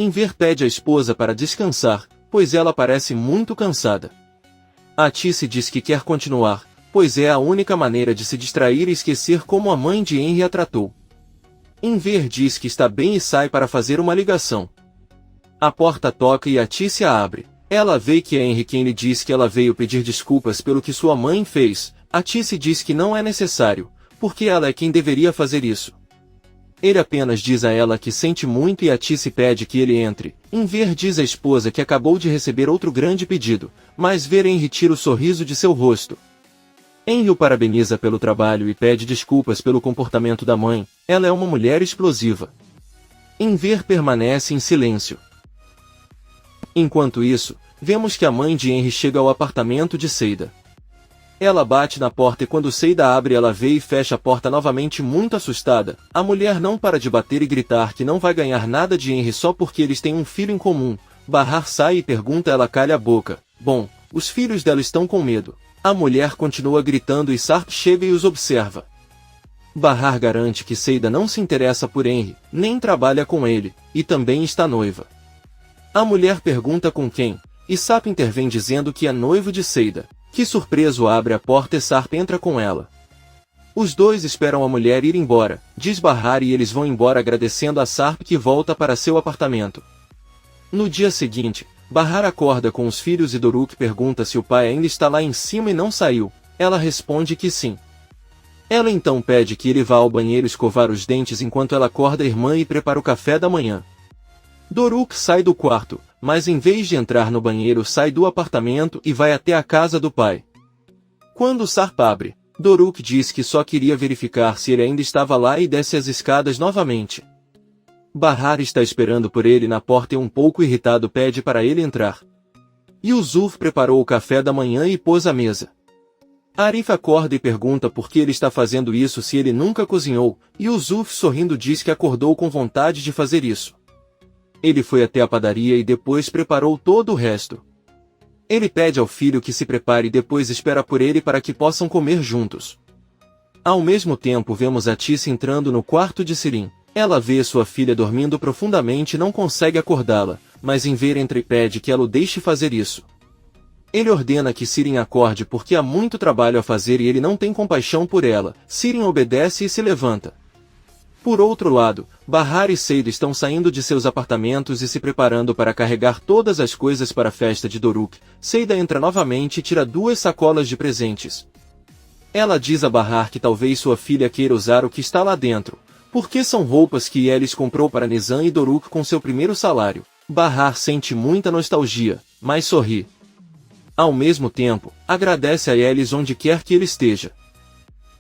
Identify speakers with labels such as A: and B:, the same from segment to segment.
A: Enver pede à esposa para descansar, pois ela parece muito cansada. Atice diz que quer continuar, pois é a única maneira de se distrair e esquecer como a mãe de Henry a tratou. Enver diz que está bem e sai para fazer uma ligação. A porta toca e Atice a abre. Ela vê que é Henry quem lhe diz que ela veio pedir desculpas pelo que sua mãe fez. Atice diz que não é necessário, porque ela é quem deveria fazer isso. Ele apenas diz a ela que sente muito e Atice pede que ele entre. Enver diz à esposa que acabou de receber outro grande pedido, mas ver Henry tira o sorriso de seu rosto. Henry o parabeniza pelo trabalho e pede desculpas pelo comportamento da mãe. Ela é uma mulher explosiva. Enver permanece em silêncio. Enquanto isso, vemos que a mãe de Henry chega ao apartamento de Seida. Ela bate na porta e quando Seida abre ela vê e fecha a porta novamente muito assustada. A mulher não para de bater e gritar que não vai ganhar nada de Henry só porque eles têm um filho em comum. Bahar sai e pergunta ela calha a boca. Bom, os filhos dela estão com medo. A mulher continua gritando e Sarp chega e os observa. Bahar garante que Seida não se interessa por Henry, nem trabalha com ele, e também está noiva. A mulher pergunta com quem, e Sarp intervém dizendo que é noivo de Seida, que surpreso abre a porta e Sarp entra com ela. Os dois esperam a mulher ir embora, diz Bahar e eles vão embora agradecendo a Sarp que volta para seu apartamento. No dia seguinte, Bahar acorda com os filhos e Doruk pergunta se o pai ainda está lá em cima e não saiu. Ela responde que sim. Ela então pede que ele vá ao banheiro escovar os dentes enquanto ela acorda a irmã e prepara o café da manhã. Doruk sai do quarto, mas em vez de entrar no banheiro sai do apartamento e vai até a casa do pai. Quando Sarp abre, Doruk diz que só queria verificar se ele ainda estava lá e desce as escadas novamente. Bahar está esperando por ele na porta e um pouco irritado pede para ele entrar. Yusuf preparou o café da manhã e pôs à mesa. Arif acorda e pergunta por que ele está fazendo isso se ele nunca cozinhou, e Yusuf sorrindo diz que acordou com vontade de fazer isso. Ele foi até a padaria e depois preparou todo o resto. Ele pede ao filho que se prepare e depois espera por ele para que possam comer juntos. Ao mesmo tempo vemos Atice entrando no quarto de Sirin. Ela vê sua filha dormindo profundamente e não consegue acordá-la, mas Enver entra e pede que ela o deixe fazer isso. Ele ordena que Sirin acorde porque há muito trabalho a fazer e ele não tem compaixão por ela. Sirin obedece e se levanta. Por outro lado, Bahar e Seida estão saindo de seus apartamentos e se preparando para carregar todas as coisas para a festa de Doruk. Seida entra novamente e tira 2 sacolas de presentes. Ela diz a Bahar que talvez sua filha queira usar o que está lá dentro, porque são roupas que Yelis comprou para Nizam e Doruk com seu primeiro salário. Bahar sente muita nostalgia, mas sorri. Ao mesmo tempo, agradece a Yelis onde quer que ele esteja.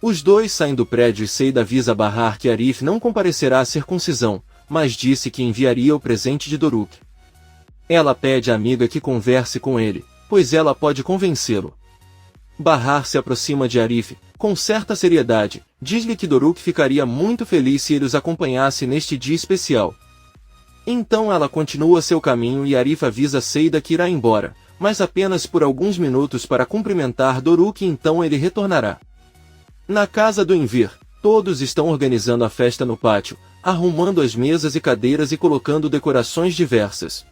A: Os dois saem do prédio e Seida avisa Bahar que Arif não comparecerá à circuncisão, mas disse que enviaria o presente de Doruk. Ela pede à amiga que converse com ele, pois ela pode convencê-lo. Bahar se aproxima de Arif, com certa seriedade, diz-lhe que Doruk ficaria muito feliz se ele os acompanhasse neste dia especial. Então ela continua seu caminho e Arif avisa Seida que irá embora, mas apenas por alguns minutos para cumprimentar Doruk e então ele retornará. Na casa do Enver, todos estão organizando a festa no pátio, arrumando as mesas e cadeiras e colocando decorações diversas.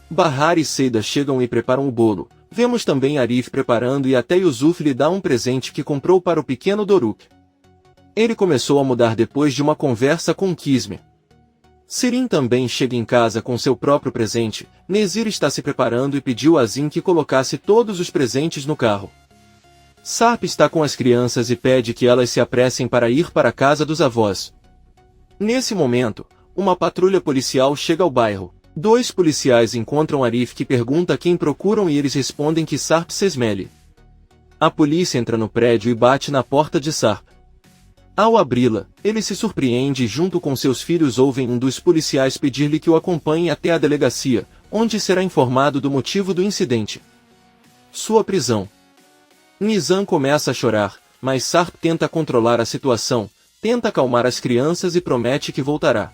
A: Bahar e Seida chegam e preparam o bolo. Vemos também Arif preparando e até Yusuf lhe dá um presente que comprou para o pequeno Doruk. Ele começou a mudar depois de uma conversa com Kisme. Sirin também chega em casa com seu próprio presente. Nezir está se preparando e pediu a Zin que colocasse todos os presentes no carro. Sarp está com as crianças e pede que elas se apressem para ir para a casa dos avós. Nesse momento, uma patrulha policial chega ao bairro. 2 policiais encontram Arif que pergunta quem procuram e eles respondem que Sarp Sesmele. A polícia entra no prédio e bate na porta de Sarp. Ao abri-la, ele se surpreende e junto com seus filhos ouvem um dos policiais pedir-lhe que o acompanhe até a delegacia, onde será informado do motivo do incidente. Sua prisão. Nizam começa a chorar, mas Sarp tenta controlar a situação, tenta acalmar as crianças e promete que voltará.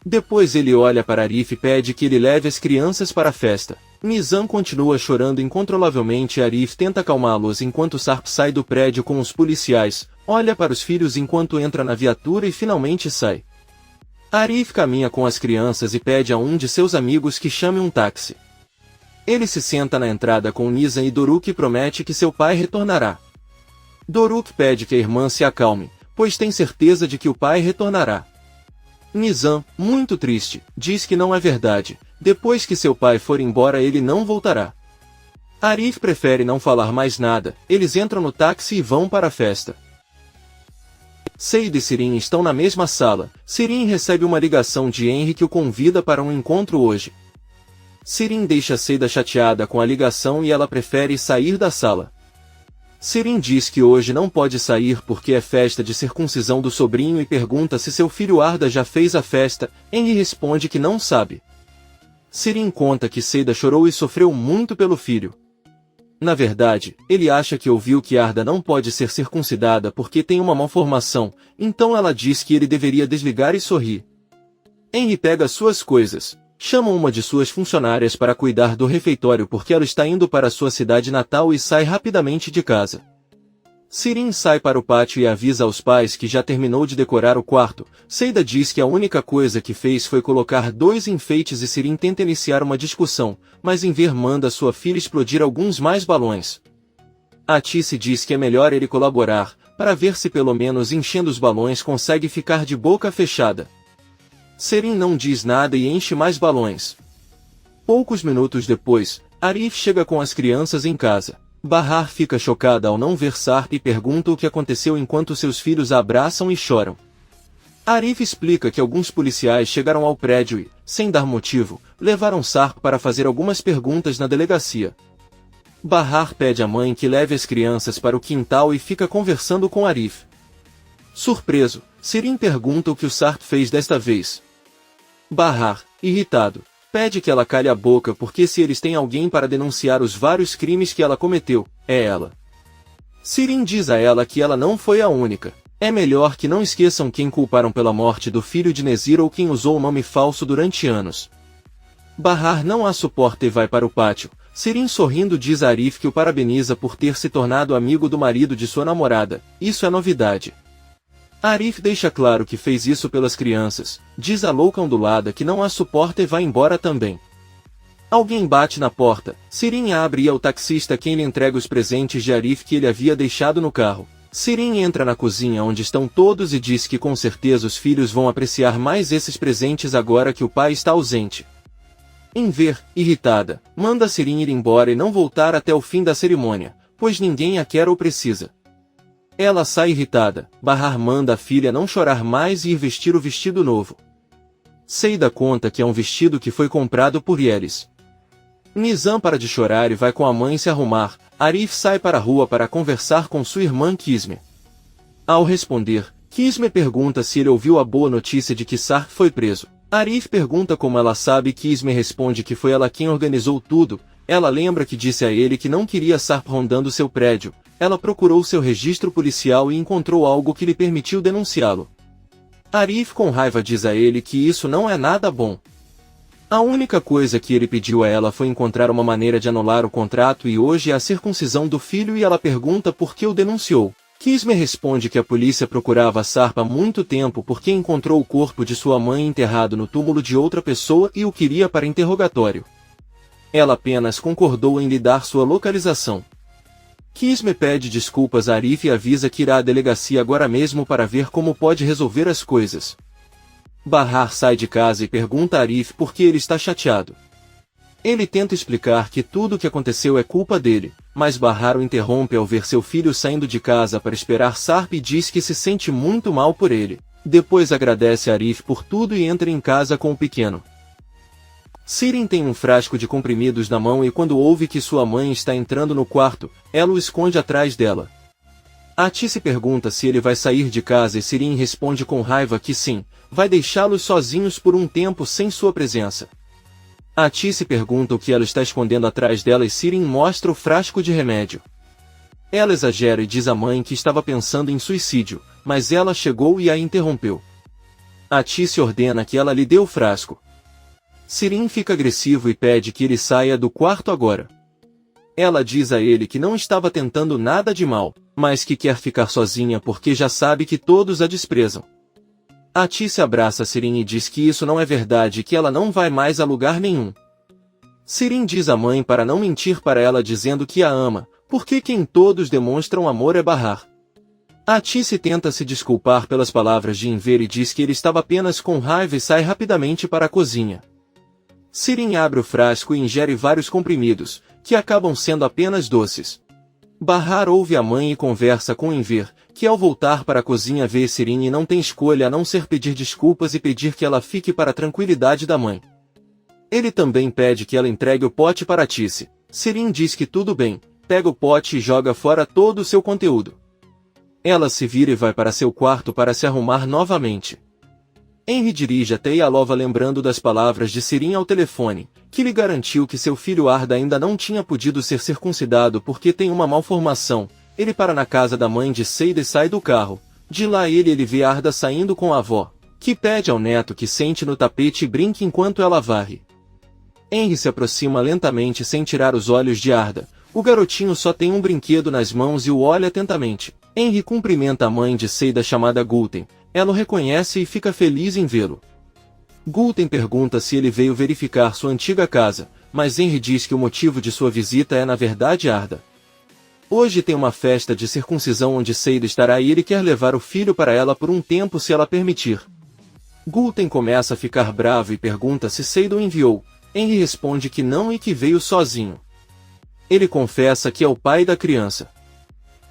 A: Depois ele olha para Arif e pede que ele leve as crianças para a festa. Nizam continua chorando incontrolavelmente e Arif tenta acalmá-los enquanto Sarp sai do prédio com os policiais, olha para os filhos enquanto entra na viatura e finalmente sai. Arif caminha com as crianças e pede a um de seus amigos que chame um táxi. Ele se senta na entrada com Nizam e Doruk e promete que seu pai retornará. Doruk pede que a irmã se acalme, pois tem certeza de que o pai retornará. Nizam, muito triste, diz que não é verdade, depois que seu pai for embora ele não voltará. Arif prefere não falar mais nada, eles entram no táxi e vão para a festa. Seida e Sirin estão na mesma sala. Sirin recebe uma ligação de Henry que o convida para um encontro hoje. Sirin deixa Seida chateada com a ligação e ela prefere sair da sala. Sirin diz que hoje não pode sair porque é festa de circuncisão do sobrinho e pergunta se seu filho Arda já fez a festa. Henry responde que não sabe. Sirin conta que Seida chorou e sofreu muito pelo filho. Na verdade, ele acha que ouviu que Arda não pode ser circuncidada porque tem uma malformação, então ela diz que ele deveria desligar e sorrir. Henry pega suas coisas, chama uma de suas funcionárias para cuidar do refeitório porque ela está indo para sua cidade natal e sai rapidamente de casa. Sirin sai para o pátio e avisa aos pais que já terminou de decorar o quarto. Seida diz que a única coisa que fez foi colocar 2 enfeites e Sirin tenta iniciar uma discussão, mas em ver manda sua filha explodir alguns mais balões. Atice diz que é melhor ele colaborar, para ver se pelo menos enchendo os balões consegue ficar de boca fechada. Sirin não diz nada e enche mais balões. Poucos minutos depois, Arif chega com as crianças em casa. Bahar fica chocada ao não ver Sarp e pergunta o que aconteceu enquanto seus filhos a abraçam e choram. Arif explica que alguns policiais chegaram ao prédio e, sem dar motivo, levaram Sarp para fazer algumas perguntas na delegacia. Bahar pede à mãe que leve as crianças para o quintal e fica conversando com Arif. Surpreso, Sirin pergunta o que o Sarp fez desta vez. Bahar, irritado, pede que ela cale a boca porque se eles têm alguém para denunciar os vários crimes que ela cometeu, é ela. Sirin diz a ela que ela não foi a única. É melhor que não esqueçam quem culparam pela morte do filho de Nezir ou quem usou o nome falso durante anos. Bahar não a suporta e vai para o pátio. Sirin sorrindo diz a Arif que o parabeniza por ter se tornado amigo do marido de sua namorada. Isso é novidade. Arif deixa claro que fez isso pelas crianças, diz a louca ondulada que não a suporta e vai embora também. Alguém bate na porta, Sirin abre e é o taxista quem lhe entrega os presentes de Arif que ele havia deixado no carro. Sirin entra na cozinha onde estão todos e diz que com certeza os filhos vão apreciar mais esses presentes agora que o pai está ausente. Em ver, irritada, manda Sirin ir embora e não voltar até o fim da cerimônia, pois ninguém a quer ou precisa. Ela sai irritada. Bahar manda a filha não chorar mais e ir vestir o vestido novo. Seida conta que é um vestido que foi comprado por Yeris. Nizam para de chorar e vai com a mãe se arrumar. Arif sai para a rua para conversar com sua irmã Kisme. Ao responder, Kisme pergunta se ele ouviu a boa notícia de que Sarp foi preso. Arif pergunta como ela sabe. Kisme responde que foi ela quem organizou tudo. Ela lembra que disse a ele que não queria Sarp rondando seu prédio. Ela procurou seu registro policial e encontrou algo que lhe permitiu denunciá-lo. Arif com raiva diz a ele que isso não é nada bom. A única coisa que ele pediu a ela foi encontrar uma maneira de anular o contrato e hoje é a circuncisão do filho e ela pergunta por que o denunciou. Kisme responde que a polícia procurava Sarp há muito tempo porque encontrou o corpo de sua mãe enterrado no túmulo de outra pessoa e o queria para interrogatório. Ela apenas concordou em lhe dar sua localização. Kisme pede desculpas a Arif e avisa que irá à delegacia agora mesmo para ver como pode resolver as coisas. Bahar sai de casa e pergunta a Arif por que ele está chateado. Ele tenta explicar que tudo o que aconteceu é culpa dele, mas Bahar o interrompe ao ver seu filho saindo de casa para esperar Sarp e diz que se sente muito mal por ele. Depois agradece a Arif por tudo e entra em casa com o pequeno. Sirin tem um frasco de comprimidos na mão e quando ouve que sua mãe está entrando no quarto, ela o esconde atrás dela. Atice pergunta se ele vai sair de casa e Sirin responde com raiva que sim, vai deixá-los sozinhos por um tempo sem sua presença. Atice pergunta o que ela está escondendo atrás dela e Sirin mostra o frasco de remédio. Ela exagera e diz à mãe que estava pensando em suicídio, mas ela chegou e a interrompeu. Atice ordena que ela lhe dê o frasco. Sirin fica agressivo e pede que ele saia do quarto agora. Ela diz a ele que não estava tentando nada de mal, mas que quer ficar sozinha porque já sabe que todos a desprezam. Atice abraça Sirin e diz que isso não é verdade e que ela não vai mais a lugar nenhum. Sirin diz à mãe para não mentir para ela dizendo que a ama, porque quem todos demonstram amor é Bahar. Atice tenta se desculpar pelas palavras de Enver e diz que ele estava apenas com raiva e sai rapidamente para a cozinha. Sirin abre o frasco e ingere vários comprimidos, que acabam sendo apenas doces. Bahar ouve a mãe e conversa com Enver, que ao voltar para a cozinha vê Sirin e não tem escolha a não ser pedir desculpas e pedir que ela fique para a tranquilidade da mãe. Ele também pede que ela entregue o pote para Atice. Sirin diz que tudo bem, pega o pote e joga fora todo o seu conteúdo. Ela se vira e vai para seu quarto para se arrumar novamente. Henry dirige até Yalova lembrando das palavras de Sirin ao telefone, que lhe garantiu que seu filho Arda ainda não tinha podido ser circuncidado porque tem uma malformação. Ele para na casa da mãe de Seida e sai do carro. De lá ele vê Arda saindo com a avó, que pede ao neto que sente no tapete e brinque enquanto ela varre. Henry se aproxima lentamente sem tirar os olhos de Arda. O garotinho só tem um brinquedo nas mãos e o olha atentamente. Henry cumprimenta a mãe de Seida chamada Gulten. Ela o reconhece e fica feliz em vê-lo. Gulten pergunta se ele veio verificar sua antiga casa, mas Henry diz que o motivo de sua visita é na verdade Arda. Hoje tem uma festa de circuncisão onde Seida estará e ele quer levar o filho para ela por um tempo se ela permitir. Gulten começa a ficar bravo e pergunta se Seida o enviou. Henry responde que não e que veio sozinho. Ele confessa que é o pai da criança.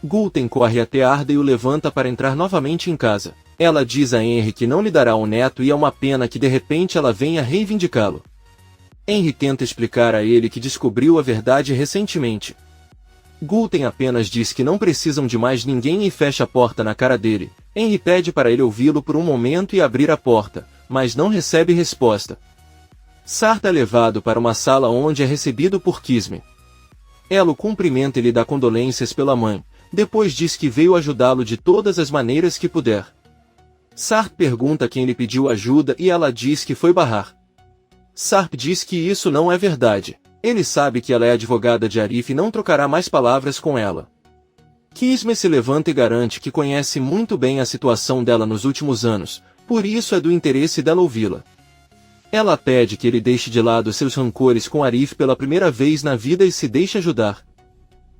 A: Gulten corre até Arda e o levanta para entrar novamente em casa. Ela diz a Henry que não lhe dará o neto e é uma pena que de repente ela venha reivindicá-lo. Henry tenta explicar a ele que descobriu a verdade recentemente. Gulten apenas diz que não precisam de mais ninguém e fecha a porta na cara dele. Henry pede para ele ouvi-lo por um momento e abrir a porta, mas não recebe resposta. Sarth é levado para uma sala onde é recebido por Kismet. Ela o cumprimenta e lhe dá condolências pela mãe, depois diz que veio ajudá-lo de todas as maneiras que puder. Sarth pergunta quem lhe pediu ajuda e ela diz que foi Bahar. Sarth diz que isso não é verdade. Ele sabe que ela é advogada de Arif e não trocará mais palavras com ela. Kismet se levanta e garante que conhece muito bem a situação dela nos últimos anos, por isso é do interesse dela ouvi-la. Ela pede que ele deixe de lado seus rancores com Arif pela primeira vez na vida e se deixe ajudar.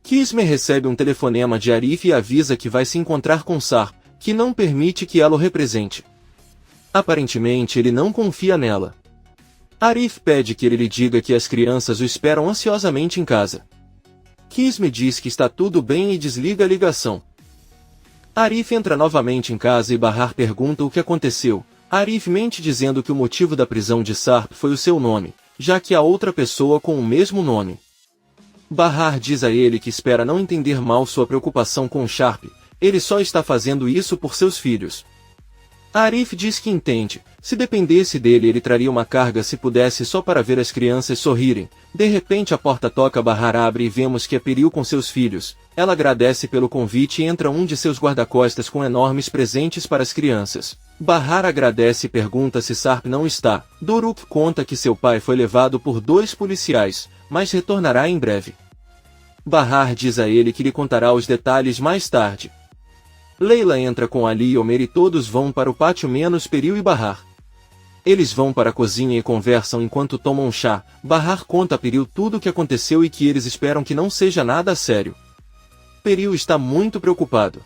A: Kismet recebe um telefonema de Arif e avisa que vai se encontrar com Sarth, que não permite que ela o represente. Aparentemente ele não confia nela. Arif pede que ele lhe diga que as crianças o esperam ansiosamente em casa. Kismet diz que está tudo bem e desliga a ligação. Arif entra novamente em casa e Bahar pergunta o que aconteceu. Arif mente dizendo que o motivo da prisão de Sarth foi o seu nome, já que há outra pessoa com o mesmo nome. Bahar diz a ele que espera não entender mal sua preocupação com Sharp, ele só está fazendo isso por seus filhos. Arif diz que entende, se dependesse dele ele traria uma carga se pudesse só para ver as crianças sorrirem. De repente a porta toca, Bahar abre e vemos que é Peril com seus filhos. Ela agradece pelo convite e entra um de seus guarda-costas com enormes presentes para as crianças. Bahar agradece e pergunta se Sarp não está. Doruk conta que seu pai foi levado por 2 policiais, mas retornará em breve. Bahar diz a ele que lhe contará os detalhes mais tarde. Leila entra com Ali e Omer e todos vão para o pátio menos Peril e Bahar. Eles vão para a cozinha e conversam enquanto tomam chá. Bahar conta a Peril tudo o que aconteceu e que eles esperam que não seja nada sério. Peril está muito preocupado.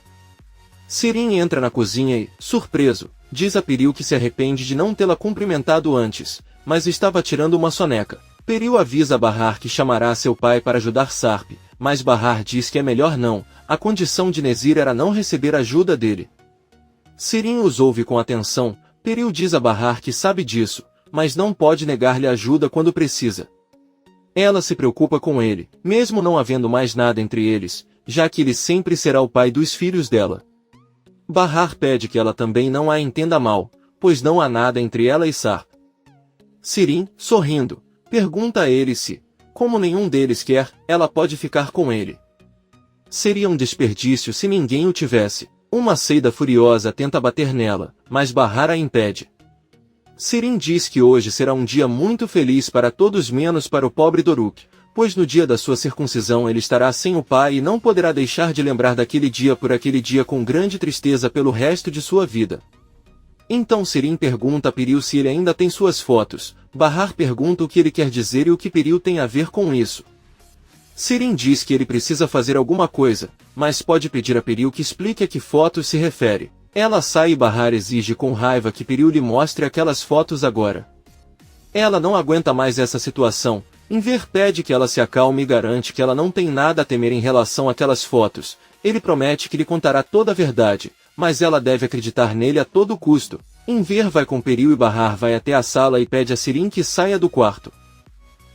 A: Sirin entra na cozinha e, surpreso, diz a Peril que se arrepende de não tê-la cumprimentado antes, mas estava tirando uma soneca. Peril avisa a Bahar que chamará seu pai para ajudar Sarp, mas Bahar diz que é melhor não, a condição de Nezir era não receber ajuda dele. Sirin os ouve com atenção. Peril diz a Bahar que sabe disso, mas não pode negar-lhe ajuda quando precisa. Ela se preocupa com ele, mesmo não havendo mais nada entre eles, já que ele sempre será o pai dos filhos dela. Bahar pede que ela também não a entenda mal, pois não há nada entre ela e Sarp. Sirin, sorrindo, pergunta a ele se, como nenhum deles quer, ela pode ficar com ele. Seria um desperdício se ninguém o tivesse. Uma Seida furiosa tenta bater nela, mas Bahar a impede. Sirin diz que hoje será um dia muito feliz para todos menos para o pobre Doruk, pois no dia da sua circuncisão ele estará sem o pai e não poderá deixar de lembrar daquele dia por aquele dia com grande tristeza pelo resto de sua vida. Então Sirin pergunta a Piril se ele ainda tem suas fotos. Bahar pergunta o que ele quer dizer e o que Piril tem a ver com isso. Sirin diz que ele precisa fazer alguma coisa, mas pode pedir a Piril que explique a que fotos se refere. Ela sai e Bahar exige com raiva que Piril lhe mostre aquelas fotos agora. Ela não aguenta mais essa situação. Enver pede que ela se acalme e garante que ela não tem nada a temer em relação àquelas fotos. Ele promete que lhe contará toda a verdade, mas ela deve acreditar nele a todo custo. Enver vai com Piril e Bahar vai até a sala e pede a Sirin que saia do quarto.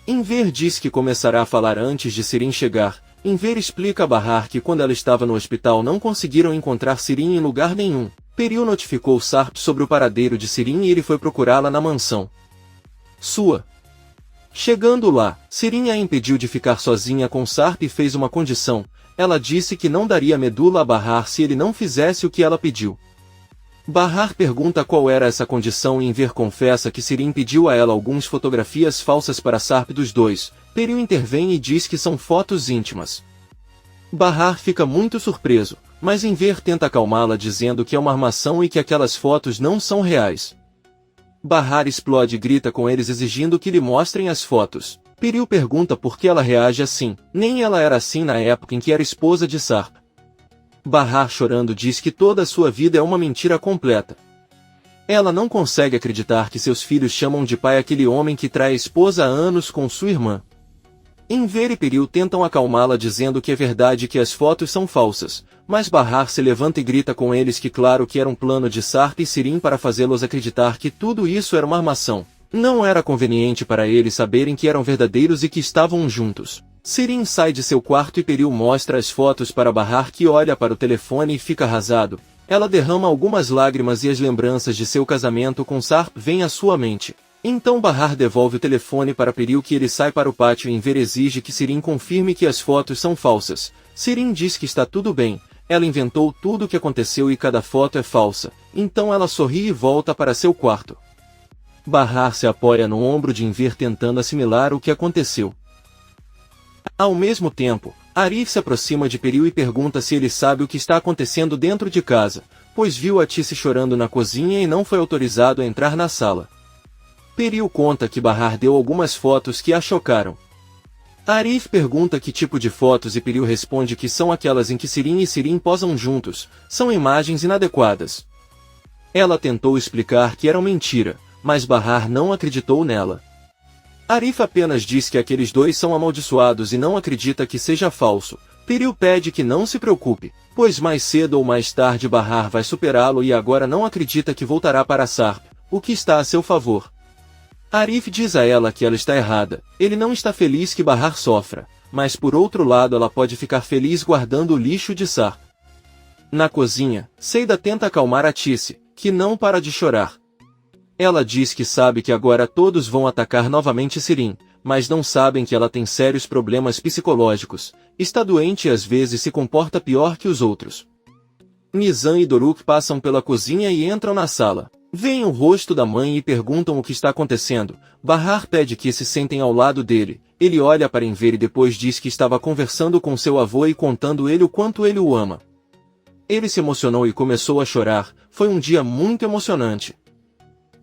A: Enver diz que começará a falar antes de Sirin chegar. Enver explica a Bahar que quando ela estava no hospital não conseguiram encontrar Sirin em lugar nenhum. Piril notificou Sarp sobre o paradeiro de Sirin e ele foi procurá-la na mansão sua. Chegando lá, Sirin a impediu de ficar sozinha com Sarp e fez uma condição. Ela disse que não daria medula a Bahar se ele não fizesse o que ela pediu. Bahar pergunta qual era essa condição e Enver confessa que Sirin pediu a ela algumas fotografias falsas para Sarp dos dois. Piril intervém e diz que são fotos íntimas. Bahar fica muito surpreso, mas Enver tenta acalmá-la dizendo que é uma armação e que aquelas fotos não são reais. Bahar explode e grita com eles exigindo que lhe mostrem as fotos. Piril pergunta por que ela reage assim, nem ela era assim na época em que era esposa de Sarp. Bahar chorando diz que toda a sua vida é uma mentira completa. Ela não consegue acreditar que seus filhos chamam de pai aquele homem que trai a esposa há anos com sua irmã. Enver e Piril tentam acalmá-la dizendo que é verdade que as fotos são falsas, mas Bahar se levanta e grita com eles que claro que era um plano de Sarp e Sirin para fazê-los acreditar que tudo isso era uma armação. Não era conveniente para eles saberem que eram verdadeiros e que estavam juntos. Sirin sai de seu quarto e Piril mostra as fotos para Bahar que olha para o telefone e fica arrasado. Ela derrama algumas lágrimas e as lembranças de seu casamento com Sarp vêm à sua mente. Então Bahar devolve o telefone para Piril que ele sai para o pátio e Enver exige que Sirin confirme que as fotos são falsas. Sirin diz que está tudo bem, ela inventou tudo o que aconteceu e cada foto é falsa. Então ela sorri e volta para seu quarto. Bahar se apoia no ombro de Enver tentando assimilar o que aconteceu. Ao mesmo tempo, Arif se aproxima de Piril e pergunta se ele sabe o que está acontecendo dentro de casa, pois viu a Tice chorando na cozinha e não foi autorizado a entrar na sala. Piril conta que Bahar deu algumas fotos que a chocaram. Arif pergunta que tipo de fotos e Piril responde que são aquelas em que Sirin e Sirin posam juntos, são imagens inadequadas. Ela tentou explicar que eram mentira, mas Bahar não acreditou nela. Arif apenas diz que aqueles dois são amaldiçoados e não acredita que seja falso. Piril pede que não se preocupe, pois mais cedo ou mais tarde Bahar vai superá-lo e agora não acredita que voltará para Sarp, o que está a seu favor. Arif diz a ela que ela está errada, ele não está feliz que Bahar sofra, mas por outro lado ela pode ficar feliz guardando o lixo de Sarp. Na cozinha, Seida tenta acalmar a Tice, que não para de chorar. Ela diz que sabe que agora todos vão atacar novamente Sirin, mas não sabem que ela tem sérios problemas psicológicos, está doente e às vezes se comporta pior que os outros. Nizam e Doruk passam pela cozinha e entram na sala. Veem o rosto da mãe e perguntam o que está acontecendo. Bahar pede que se sentem ao lado dele. Ele olha para Enver e depois diz que estava conversando com seu avô e contando ele o quanto ele o ama. Ele se emocionou e começou a chorar. Foi um dia muito emocionante.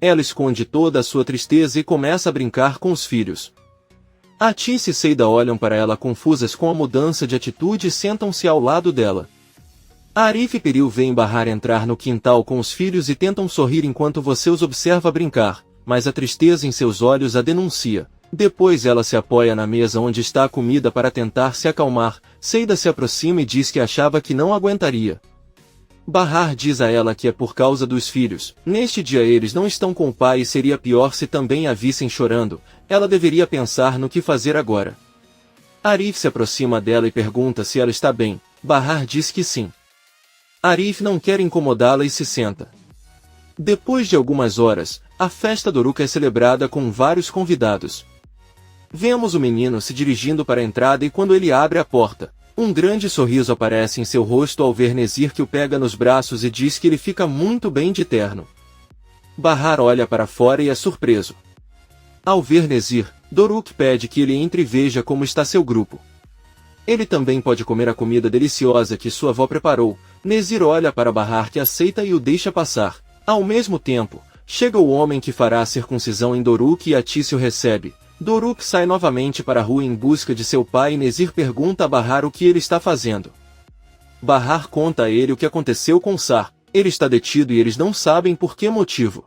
A: Ela esconde toda a sua tristeza e começa a brincar com os filhos. A Tice e Seida olham para ela confusas com a mudança de atitude e sentam-se ao lado dela. Arif e Piril veem Bahar entrar no quintal com os filhos e tentam sorrir enquanto você os observa brincar, mas a tristeza em seus olhos a denuncia. Depois ela se apoia na mesa onde está a comida para tentar se acalmar. Seida se aproxima e diz que achava que não aguentaria. Bahar diz a ela que é por causa dos filhos. Neste dia eles não estão com o pai e seria pior se também a vissem chorando. Ela deveria pensar no que fazer agora. Arif se aproxima dela e pergunta se ela está bem. Bahar diz que sim. Arif não quer incomodá-la e se senta. Depois de algumas horas, a festa Doruk é celebrada com vários convidados. Vemos o menino se dirigindo para a entrada e quando ele abre a porta, um grande sorriso aparece em seu rosto ao ver Nezir que o pega nos braços e diz que ele fica muito bem de terno. Bahar olha para fora e é surpreso. Ao ver Nezir, Doruk pede que ele entre e veja como está seu grupo. Ele também pode comer a comida deliciosa que sua avó preparou. Nezir olha para Bahar que aceita e o deixa passar. Ao mesmo tempo, chega o homem que fará a circuncisão em Doruk e Atice o recebe. Doruk sai novamente para a rua em busca de seu pai e Nezir pergunta a Bahar o que ele está fazendo. Bahar conta a ele o que aconteceu com Sarp. Ele está detido e eles não sabem por que motivo.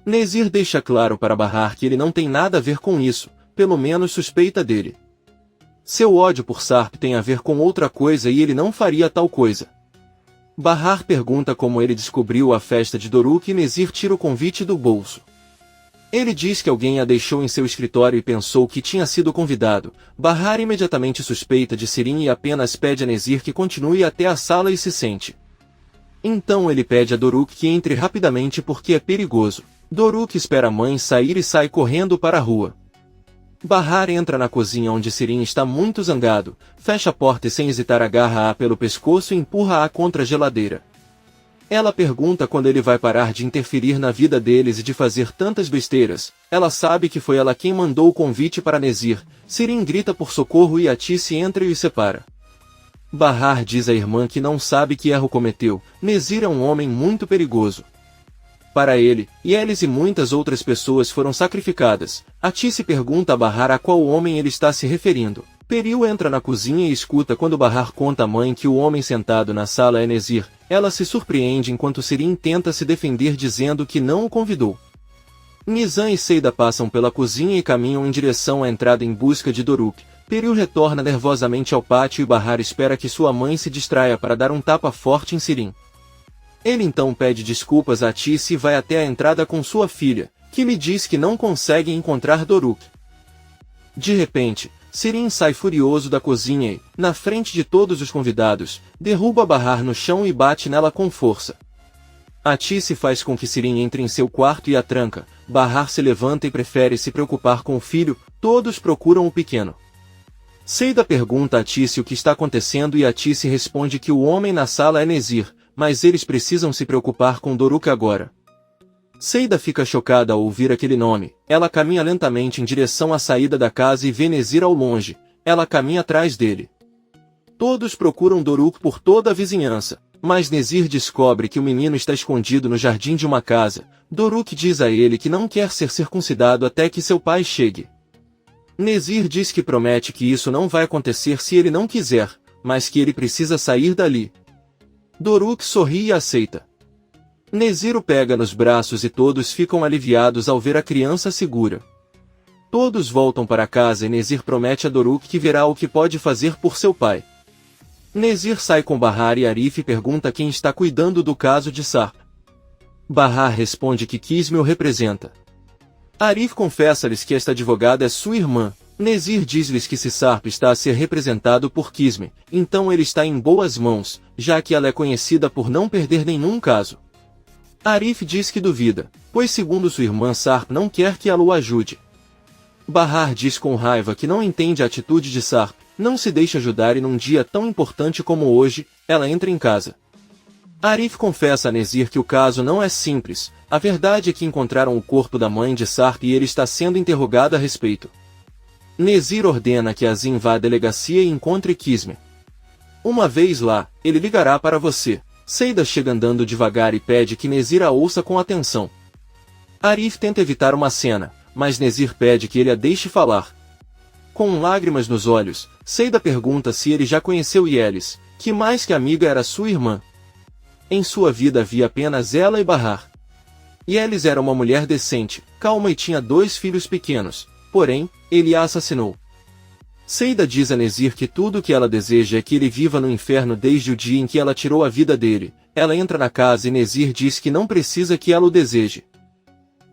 A: Nezir deixa claro para Bahar que ele não tem nada a ver com isso, pelo menos suspeita dele. Seu ódio por Sarp tem a ver com outra coisa e ele não faria tal coisa. Bahar pergunta como ele descobriu a festa de Doruk e Nezir tira o convite do bolso. Ele diz que alguém a deixou em seu escritório e pensou que tinha sido convidado. Bahar imediatamente suspeita de Sirin e apenas pede a Nezir que continue até a sala e se sente. Então ele pede a Doruk que entre rapidamente porque é perigoso. Doruk espera a mãe sair e sai correndo para a rua. Bahar entra na cozinha onde Sirin está muito zangado, fecha a porta e sem hesitar agarra-a pelo pescoço e empurra-a contra a geladeira. Ela pergunta quando ele vai parar de interferir na vida deles e de fazer tantas besteiras. Ela sabe que foi ela quem mandou o convite para Nezir. Sirin grita por socorro e Atice entra e os separa. Bahar diz à irmã que não sabe que erro cometeu. Nezir é um homem muito perigoso. Para ele, Yelis e muitas outras pessoas foram sacrificadas. Atice pergunta a Bahar a qual homem ele está se referindo. Peril entra na cozinha e escuta quando Bahar conta à mãe que o homem sentado na sala é Nezir. Ela se surpreende enquanto Sirin tenta se defender dizendo que não o convidou. Nizam e Seida passam pela cozinha e caminham em direção à entrada em busca de Doruk. Peril retorna nervosamente ao pátio e Bahar espera que sua mãe se distraia para dar um tapa forte em Sirin. Ele então pede desculpas a Atice e vai até a entrada com sua filha, que lhe diz que não consegue encontrar Doruk. De repente, Sirin sai furioso da cozinha e, na frente de todos os convidados, derruba Bahar no chão e bate nela com força. Atice faz com que Sirin entre em seu quarto e a tranca. Bahar se levanta e prefere se preocupar com o filho. Todos procuram o pequeno. Seida pergunta a Atice o que está acontecendo e Atice responde que o homem na sala é Nezir, mas eles precisam se preocupar com Doruk agora. Seida fica chocada ao ouvir aquele nome. Ela caminha lentamente em direção à saída da casa e vê Nezir ao longe. Ela caminha atrás dele. Todos procuram Doruk por toda a vizinhança, mas Nezir descobre que o menino está escondido no jardim de uma casa. Doruk diz a ele que não quer ser circuncidado até que seu pai chegue. Nezir diz que promete que isso não vai acontecer se ele não quiser, mas que ele precisa sair dali. Doruk sorri e aceita. Nezir o pega nos braços e todos ficam aliviados ao ver a criança segura. Todos voltam para casa e Nezir promete a Doruk que verá o que pode fazer por seu pai. Nezir sai com Bahar e Arif e pergunta quem está cuidando do caso de Sarp. Bahar responde que Kisme o representa. Arif confessa-lhes que esta advogada é sua irmã. Nezir diz-lhes que se Sarp está a ser representado por Kisme, então ele está em boas mãos, já que ela é conhecida por não perder nenhum caso. Arif diz que duvida, pois segundo sua irmã Sarp não quer que ela o ajude. Bahar diz com raiva que não entende a atitude de Sarp, não se deixa ajudar e num dia tão importante como hoje, ela entra em casa. Arif confessa a Nezir que o caso não é simples, a verdade é que encontraram o corpo da mãe de Sarp e ele está sendo interrogado a respeito. Nezir ordena que Azim vá à delegacia e encontre Kisme. Uma vez lá, ele ligará para você. Seida chega andando devagar e pede que Nezir a ouça com atenção. Arif tenta evitar uma cena, mas Nezir pede que ele a deixe falar. Com lágrimas nos olhos, Seida pergunta se ele já conheceu Yelis, que mais que amiga era sua irmã. Em sua vida havia apenas ela e Bahar. Yelis era uma mulher decente, calma e tinha 2 filhos pequenos, porém, ele a assassinou. Seida diz a Nezir que tudo o que ela deseja é que ele viva no inferno desde o dia em que ela tirou a vida dele. Ela entra na casa e Nezir diz que não precisa que ela o deseje.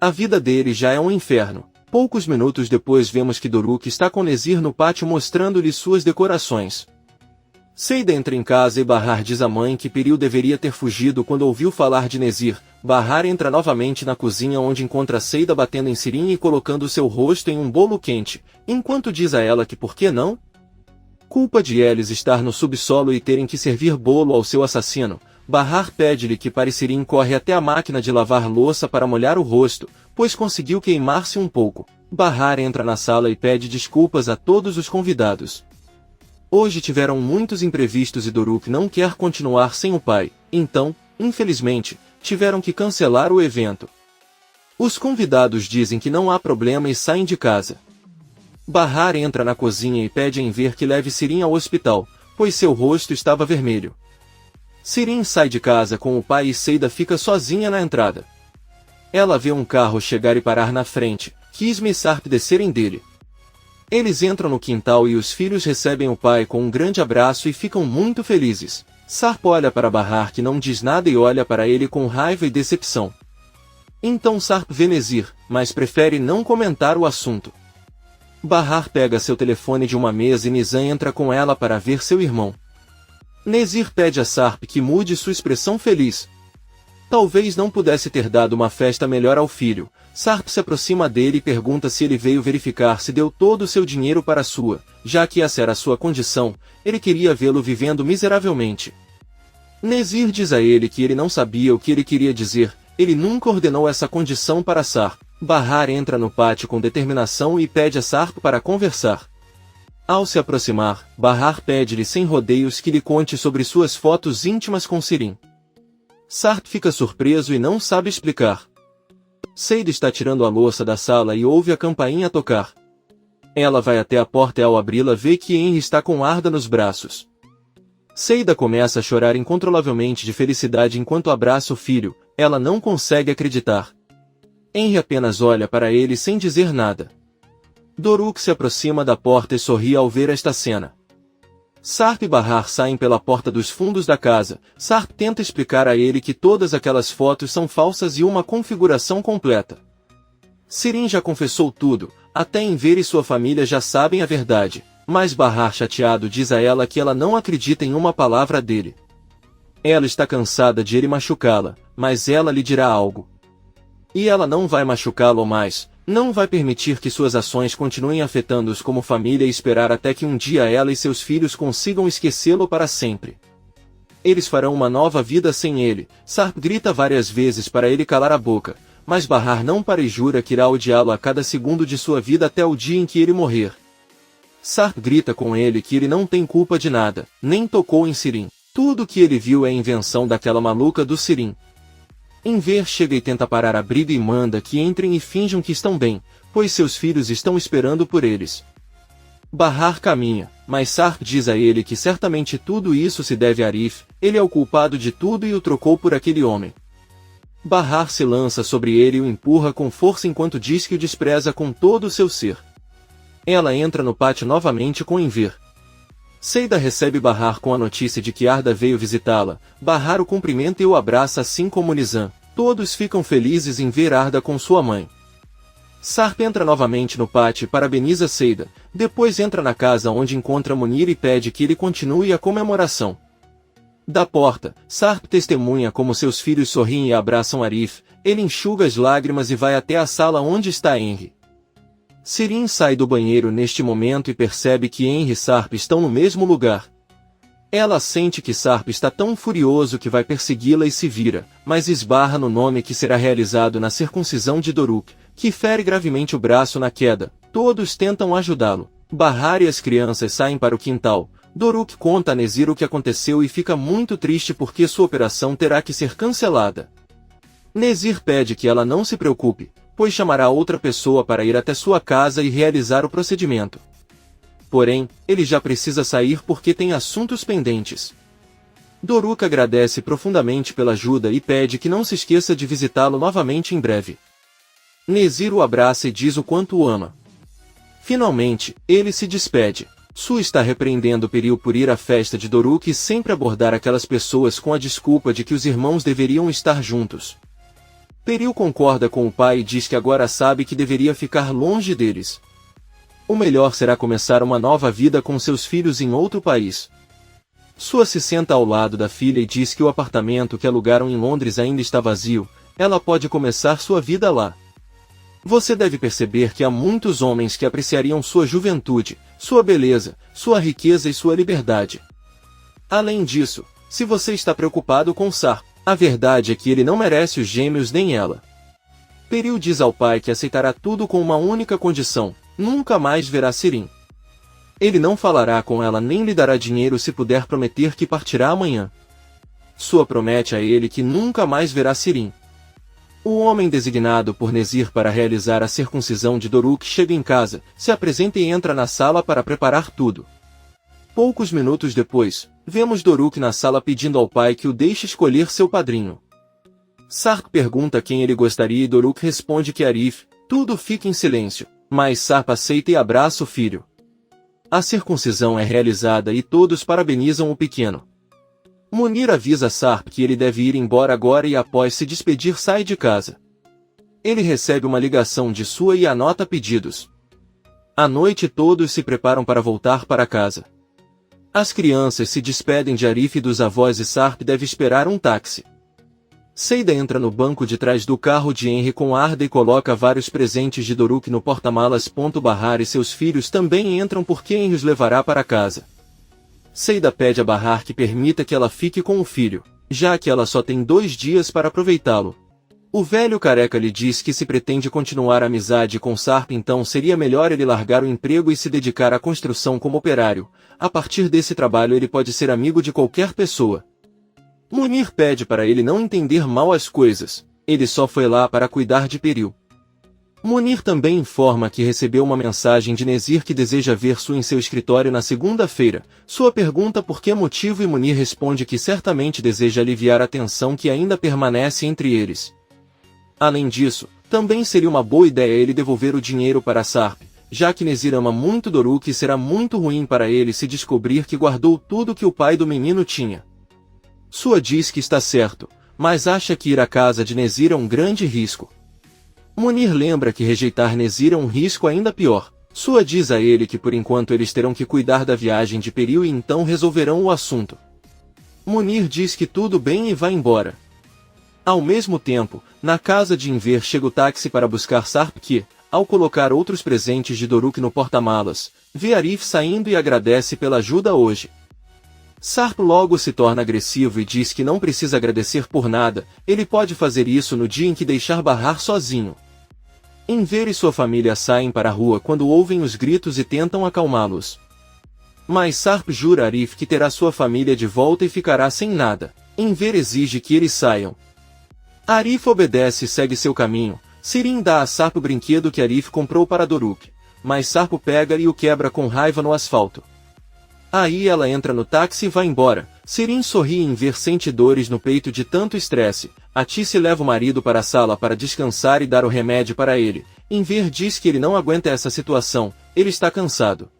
A: A vida dele já é um inferno. Poucos minutos depois vemos que Doruk está com Nezir no pátio mostrando-lhe suas decorações. Seida entra em casa e Bahar diz à mãe que Peril deveria ter fugido quando ouviu falar de Nezir. Bahar entra novamente na cozinha onde encontra Seida batendo em Sirin e colocando seu rosto em um bolo quente, enquanto diz a ela que por que não? Culpa de Yelis estar no subsolo e terem que servir bolo ao seu assassino. Bahar pede-lhe que pare. Sirin corre até a máquina de lavar louça para molhar o rosto, pois conseguiu queimar-se um pouco. Bahar entra na sala e pede desculpas a todos os convidados. Hoje tiveram muitos imprevistos e Doruk não quer continuar sem o pai, então, infelizmente, tiveram que cancelar o evento. Os convidados dizem que não há problema e saem de casa. Bahar entra na cozinha e pede a Enver que leve Sirin ao hospital, pois seu rosto estava vermelho. Sirin sai de casa com o pai e Seida fica sozinha na entrada. Ela vê um carro chegar e parar na frente, Kisme e Sarp descerem dele. Eles entram no quintal e os filhos recebem o pai com um grande abraço e ficam muito felizes. Sarp olha para Bahar que não diz nada e olha para ele com raiva e decepção. Então Sarp vê Nezir, mas prefere não comentar o assunto. Bahar pega seu telefone de uma mesa e Nizam entra com ela para ver seu irmão. Nezir pede a Sarp que mude sua expressão feliz. Talvez não pudesse ter dado uma festa melhor ao filho. Sarp se aproxima dele e pergunta se ele veio verificar se deu todo o seu dinheiro para sua, já que essa era sua condição, ele queria vê-lo vivendo miseravelmente. Nezir diz a ele que ele não sabia o que ele queria dizer, ele nunca ordenou essa condição para Sarp. Bahar entra no pátio com determinação e pede a Sarp para conversar. Ao se aproximar, Bahar pede-lhe sem rodeios que lhe conte sobre suas fotos íntimas com Sirin. Sarp fica surpreso e não sabe explicar. Seida está tirando a louça da sala e ouve a campainha tocar. Ela vai até a porta e ao abri-la vê que Henry está com Arda nos braços. Seida começa a chorar incontrolavelmente de felicidade enquanto abraça o filho, ela não consegue acreditar. Henry apenas olha para ele sem dizer nada. Doruk se aproxima da porta e sorri ao ver esta cena. Sarp e Bahar saem pela porta dos fundos da casa. Sarp tenta explicar a ele que todas aquelas fotos são falsas e uma configuração completa. Sirin já confessou tudo, até Enver e sua família já sabem a verdade, mas Bahar chateado diz a ela que ela não acredita em uma palavra dele. Ela está cansada de ele machucá-la, mas ela lhe dirá algo. E ela não vai machucá-lo mais. Não vai permitir que suas ações continuem afetando-os como família e esperar até que um dia ela e seus filhos consigam esquecê-lo para sempre. Eles farão uma nova vida sem ele. Sarp grita várias vezes para ele calar a boca, mas Bahar não para e jura que irá odiá-lo a cada segundo de sua vida até o dia em que ele morrer. Sarp grita com ele que ele não tem culpa de nada, nem tocou em Sirin. Tudo o que ele viu é a invenção daquela maluca do Sirin. Enver chega e tenta parar a briga e manda que entrem e finjam que estão bem, pois seus filhos estão esperando por eles. Bahar caminha, mas Sarp diz a ele que certamente tudo isso se deve a Arif, ele é o culpado de tudo e o trocou por aquele homem. Bahar se lança sobre ele e o empurra com força enquanto diz que o despreza com todo o seu ser. Ela entra no pátio novamente com Enver. Seida recebe Bahar com a notícia de que Arda veio visitá-la. Bahar o cumprimenta e o abraça assim como Nizam. Todos ficam felizes em ver Arda com sua mãe. Sarp entra novamente no pátio e parabeniza Seida. Depois entra na casa onde encontra Munir e pede que ele continue a comemoração. Da porta, Sarp testemunha como seus filhos sorriem e abraçam Arif. Ele enxuga as lágrimas e vai até a sala onde está Henry. Sirin sai do banheiro neste momento e percebe que Henry e Sarp estão no mesmo lugar. Ela sente que Sarp está tão furioso que vai persegui-la e se vira, mas esbarra no nome que será realizado na circuncisão de Doruk, que fere gravemente o braço na queda. Todos tentam ajudá-lo. Bahar e as crianças saem para o quintal. Doruk conta a Nezir o que aconteceu e fica muito triste porque sua operação terá que ser cancelada. Nezir pede que ela não se preocupe, pois chamará outra pessoa para ir até sua casa e realizar o procedimento. Porém, ele já precisa sair porque tem assuntos pendentes. Doruk agradece profundamente pela ajuda e pede que não se esqueça de visitá-lo novamente em breve. Nezir o abraça e diz o quanto o ama. Finalmente, ele se despede. Su está repreendendo Peril por ir à festa de Doruk e sempre abordar aquelas pessoas com a desculpa de que os irmãos deveriam estar juntos. Peril concorda com o pai e diz que agora sabe que deveria ficar longe deles. O melhor será começar uma nova vida com seus filhos em outro país. Sua se senta ao lado da filha e diz que o apartamento que alugaram em Londres ainda está vazio, ela pode começar sua vida lá. Você deve perceber que há muitos homens que apreciariam sua juventude, sua beleza, sua riqueza e sua liberdade. Além disso, se você está preocupado com Sarp, a verdade é que ele não merece os gêmeos nem ela. Peril diz ao pai que aceitará tudo com uma única condição: nunca mais verá Sirin. Ele não falará com ela nem lhe dará dinheiro se puder prometer que partirá amanhã. Sua promete a ele que nunca mais verá Sirim. O homem designado por Nezir para realizar a circuncisão de Doruk chega em casa, se apresenta e entra na sala para preparar tudo. Poucos minutos depois, vemos Doruk na sala pedindo ao pai que o deixe escolher seu padrinho. Sarp pergunta quem ele gostaria e Doruk responde que Arif. Tudo fica em silêncio, mas Sarp aceita e abraça o filho. A circuncisão é realizada e todos parabenizam o pequeno. Munir avisa Sarp que ele deve ir embora agora e após se despedir sai de casa. Ele recebe uma ligação de sua e anota pedidos. À noite todos se preparam para voltar para casa. As crianças se despedem de Arif e dos avós e Sarp deve esperar um táxi. Seida entra no banco de trás do carro de Henry com Arda e coloca vários presentes de Doruk no porta-malas. Bahar e seus filhos também entram porque Henry os levará para casa. Seida pede a Bahar que permita que ela fique com o filho, já que ela só tem 2 dias para aproveitá-lo. O velho careca lhe diz que se pretende continuar a amizade com Sarp, então seria melhor ele largar o emprego e se dedicar à construção como operário. A partir desse trabalho ele pode ser amigo de qualquer pessoa. Munir pede para ele não entender mal as coisas, ele só foi lá para cuidar de Peril. Munir também informa que recebeu uma mensagem de Nezir que deseja ver Su em seu escritório na segunda-feira. Sua pergunta por que motivo e Munir responde que certamente deseja aliviar a tensão que ainda permanece entre eles. Além disso, também seria uma boa ideia ele devolver o dinheiro para Sarp, já que Nezir ama muito Doruk e será muito ruim para ele se descobrir que guardou tudo que o pai do menino tinha. Sua diz que está certo, mas acha que ir à casa de Nezir é um grande risco. Munir lembra que rejeitar Nezir é um risco ainda pior. Sua diz a ele que por enquanto eles terão que cuidar da viagem de Peril e então resolverão o assunto. Munir diz que tudo bem e vai embora. Ao mesmo tempo, na casa de Enver chega o táxi para buscar Sarp que, ao colocar outros presentes de Doruk no porta-malas, vê Arif saindo e agradece pela ajuda hoje. Sarp logo se torna agressivo e diz que não precisa agradecer por nada, ele pode fazer isso no dia em que deixar Bahar sozinho. Enver e sua família saem para a rua quando ouvem os gritos e tentam acalmá-los. Mas Sarp jura a Arif que terá sua família de volta e ficará sem nada. Enver exige que eles saiam. Arif obedece e segue seu caminho. Sirim dá a Sarp o brinquedo que Arif comprou para Doruk, mas Sarp pega e o quebra com raiva no asfalto. Aí ela entra no táxi e vai embora. Sirim sorri em ver sente dores no peito de tanto estresse. Atice leva o marido para a sala para descansar e dar o remédio para ele. Enver diz que ele não aguenta essa situação, ele está cansado.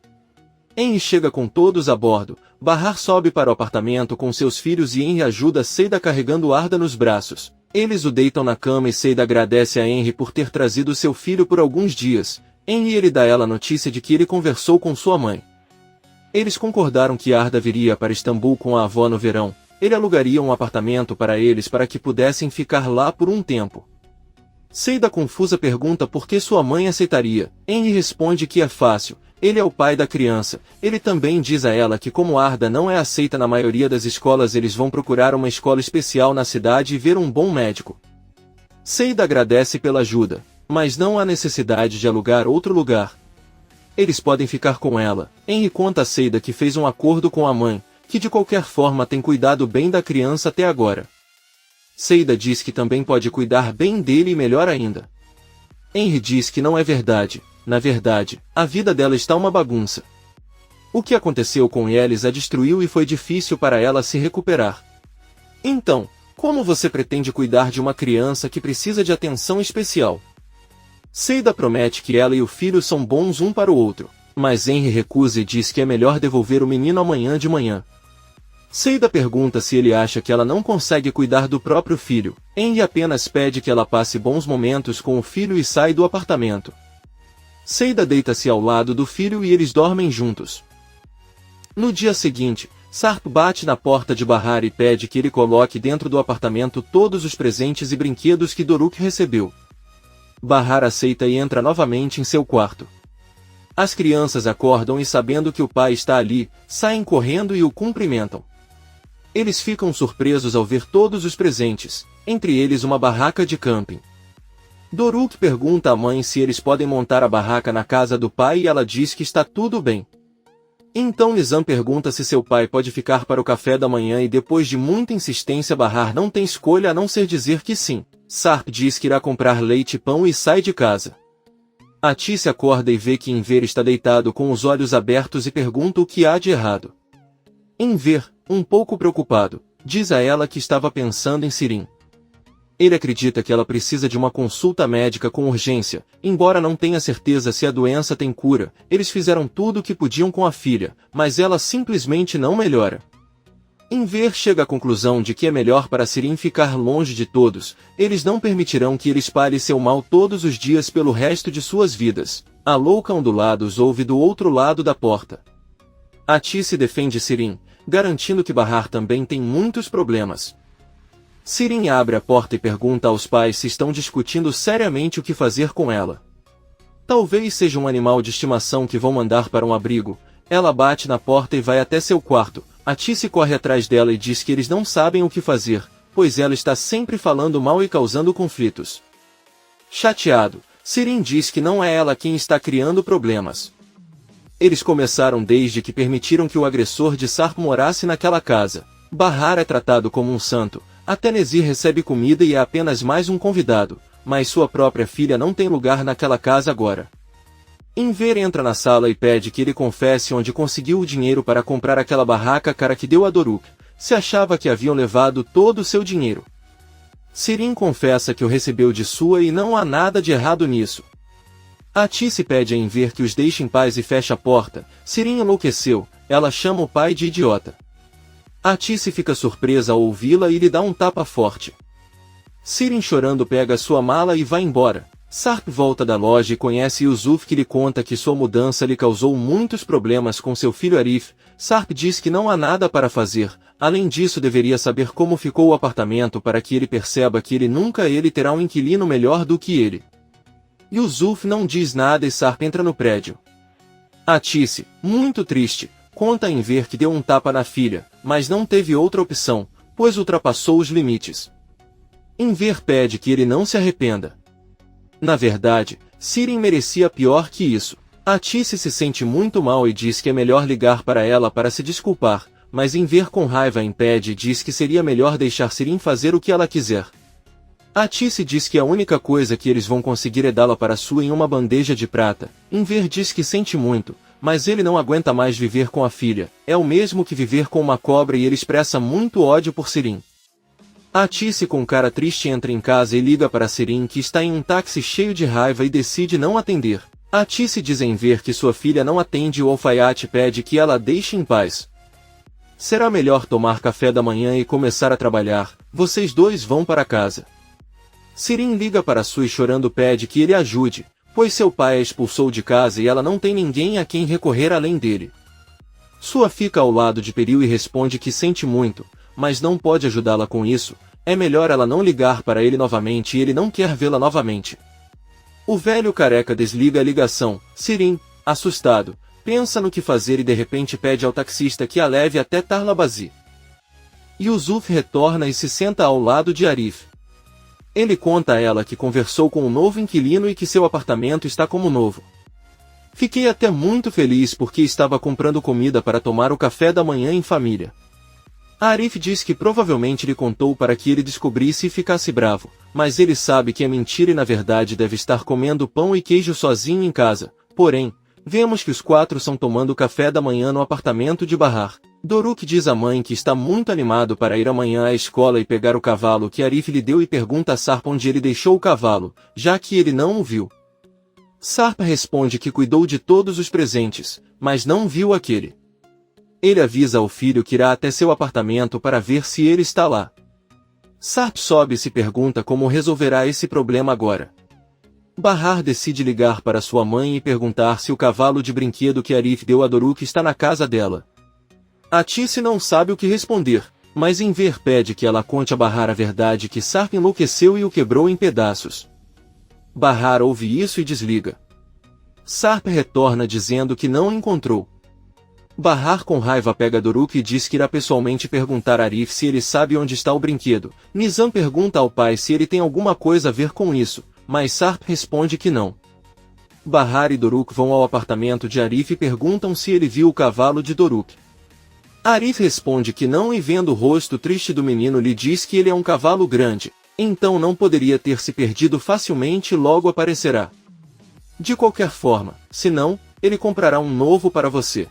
A: Henry chega com todos a bordo. Bahar sobe para o apartamento com seus filhos e Henry ajuda Seida carregando Arda nos braços. Eles o deitam na cama e Seida agradece a Henry por ter trazido seu filho por alguns dias. Henry ele dá a ela a notícia de que ele conversou com sua mãe. Eles concordaram que Arda viria para Istambul com a avó no verão. Ele alugaria um apartamento para eles para que pudessem ficar lá por um tempo. Seida confusa pergunta por que sua mãe aceitaria. Henry responde que é fácil, ele é o pai da criança. Ele também diz a ela que como Arda não é aceita na maioria das escolas eles vão procurar uma escola especial na cidade e ver um bom médico. Seida agradece pela ajuda, mas não há necessidade de alugar outro lugar. Eles podem ficar com ela. Henry conta a Seida que fez um acordo com a mãe, que de qualquer forma tem cuidado bem da criança até agora. Seida diz que também pode cuidar bem dele e melhor ainda. Henry diz que não é verdade. Na verdade, a vida dela está uma bagunça. O que aconteceu com eles a destruiu e foi difícil para ela se recuperar. Então, como você pretende cuidar de uma criança que precisa de atenção especial? Seida promete que ela e o filho são bons um para o outro, mas Henry recusa e diz que é melhor devolver o menino amanhã de manhã. Seida pergunta se ele acha que ela não consegue cuidar do próprio filho. Henry apenas pede que ela passe bons momentos com o filho e sai do apartamento. Seida deita-se ao lado do filho e eles dormem juntos. No dia seguinte, Sarp bate na porta de Bahar e pede que ele coloque dentro do apartamento todos os presentes e brinquedos que Doruk recebeu. Bahar aceita e entra novamente em seu quarto. As crianças acordam e sabendo que o pai está ali, saem correndo e o cumprimentam. Eles ficam surpresos ao ver todos os presentes, entre eles uma barraca de camping. Doruk pergunta à mãe se eles podem montar a barraca na casa do pai e ela diz que está tudo bem. Então Nizam pergunta se seu pai pode ficar para o café da manhã e depois de muita insistência Bahar não tem escolha a não ser dizer que sim. Sarp diz que irá comprar leite e pão e sai de casa. Atice acorda e vê que Enver está deitado com os olhos abertos e pergunta o que há de errado. Enver, um pouco preocupado, diz a ela que estava pensando em Sirin. Ele acredita que ela precisa de uma consulta médica com urgência, embora não tenha certeza se a doença tem cura. Eles fizeram tudo o que podiam com a filha, mas ela simplesmente não melhora. Enver chega à conclusão de que é melhor para Sirin ficar longe de todos. Eles não permitirão que ele espalhe seu mal todos os dias pelo resto de suas vidas. A louca Ondulados ouve do outro lado da porta. Atice defende Sirin, garantindo que Bahar também tem muitos problemas. Sirin abre a porta e pergunta aos pais se estão discutindo seriamente o que fazer com ela. Talvez seja um animal de estimação que vão mandar para um abrigo. Ela bate na porta e vai até seu quarto. Atice corre atrás dela e diz que eles não sabem o que fazer, pois ela está sempre falando mal e causando conflitos. Chateado, Sirin diz que não é ela quem está criando problemas. Eles começaram desde que permitiram que o agressor de Sarp morasse naquela casa. Bahar é tratado como um santo. Até Nezir recebe comida e é apenas mais um convidado, mas sua própria filha não tem lugar naquela casa agora. Enver entra na sala e pede que ele confesse onde conseguiu o dinheiro para comprar aquela barraca cara que deu a Doruk. Se achava que haviam levado todo o seu dinheiro. Sirin confessa que o recebeu de sua e não há nada de errado nisso. Atice pede a Enver que os deixe em paz e fecha a porta. Sirin enlouqueceu, ela chama o pai de idiota. Atice fica surpresa ao ouvi-la e lhe dá um tapa forte. Sirin chorando pega sua mala e vai embora. Sarp volta da loja e conhece Yusuf, que lhe conta que sua mudança lhe causou muitos problemas com seu filho Arif. Sarp diz que não há nada para fazer, além disso deveria saber como ficou o apartamento para que ele perceba que ele terá um inquilino melhor do que ele. Yusuf não diz nada e Sarp entra no prédio. Atice, muito triste, conta a Enver que deu um tapa na filha, mas não teve outra opção, pois ultrapassou os limites. Enver pede que ele não se arrependa. Na verdade, Sirin merecia pior que isso. Atice se sente muito mal e diz que é melhor ligar para ela para se desculpar, mas Enver com raiva impede e diz que seria melhor deixar Sirin fazer o que ela quiser. Atice diz que a única coisa que eles vão conseguir é dá-la para sua em uma bandeja de prata. Enver diz que sente muito, mas ele não aguenta mais viver com a filha. É o mesmo que viver com uma cobra e ele expressa muito ódio por Sirin. Atice com cara triste entra em casa e liga para Sirin, que está em um táxi cheio de raiva e decide não atender. Atice diz a Enver que sua filha não atende e o alfaiate pede que ela a deixe em paz. Será melhor tomar café da manhã e começar a trabalhar. Vocês dois vão para casa. Sirin liga para Sui chorando pede que ele ajude, pois seu pai a expulsou de casa e ela não tem ninguém a quem recorrer além dele. Sua fica ao lado de Peril e responde que sente muito, mas não pode ajudá-la com isso. É melhor ela não ligar para ele novamente e ele não quer vê-la novamente. O velho careca desliga a ligação. Sirin, assustado, pensa no que fazer e de repente pede ao taxista que a leve até Tarlabazi. Yusuf retorna e se senta ao lado de Arif. Ele conta a ela que conversou com um novo inquilino e que seu apartamento está como novo. Fiquei até muito feliz porque estava comprando comida para tomar o café da manhã em família. Arif diz que provavelmente lhe contou para que ele descobrisse e ficasse bravo, mas ele sabe que é mentira e na verdade deve estar comendo pão e queijo sozinho em casa. Porém, vemos que os quatro estão tomando café da manhã no apartamento de Bahar. Doruk diz à mãe que está muito animado para ir amanhã à escola e pegar o cavalo que Arif lhe deu e pergunta a Sarp onde ele deixou o cavalo, já que ele não o viu. Sarp responde que cuidou de todos os presentes, mas não viu aquele. Ele avisa ao filho que irá até seu apartamento para ver se ele está lá. Sarp sobe e se pergunta como resolverá esse problema agora. Bahar decide ligar para sua mãe e perguntar se o cavalo de brinquedo que Arif deu a Doruk está na casa dela. Atice não sabe o que responder, mas Enver pede que ela conte a Bahar a verdade que Sarp enlouqueceu e o quebrou em pedaços. Bahar ouve isso e desliga. Sarp retorna dizendo que não encontrou. Bahar com raiva pega Doruk e diz que irá pessoalmente perguntar a Arif se ele sabe onde está o brinquedo. Nizam pergunta ao pai se ele tem alguma coisa a ver com isso, mas Sarp responde que não. Bahar e Doruk vão ao apartamento de Arif e perguntam se ele viu o cavalo de Doruk. Arif responde que não e vendo o rosto triste do menino lhe diz que ele é um cavalo grande, então não poderia ter se perdido facilmente e logo aparecerá. De qualquer forma, se não, ele comprará um novo para você.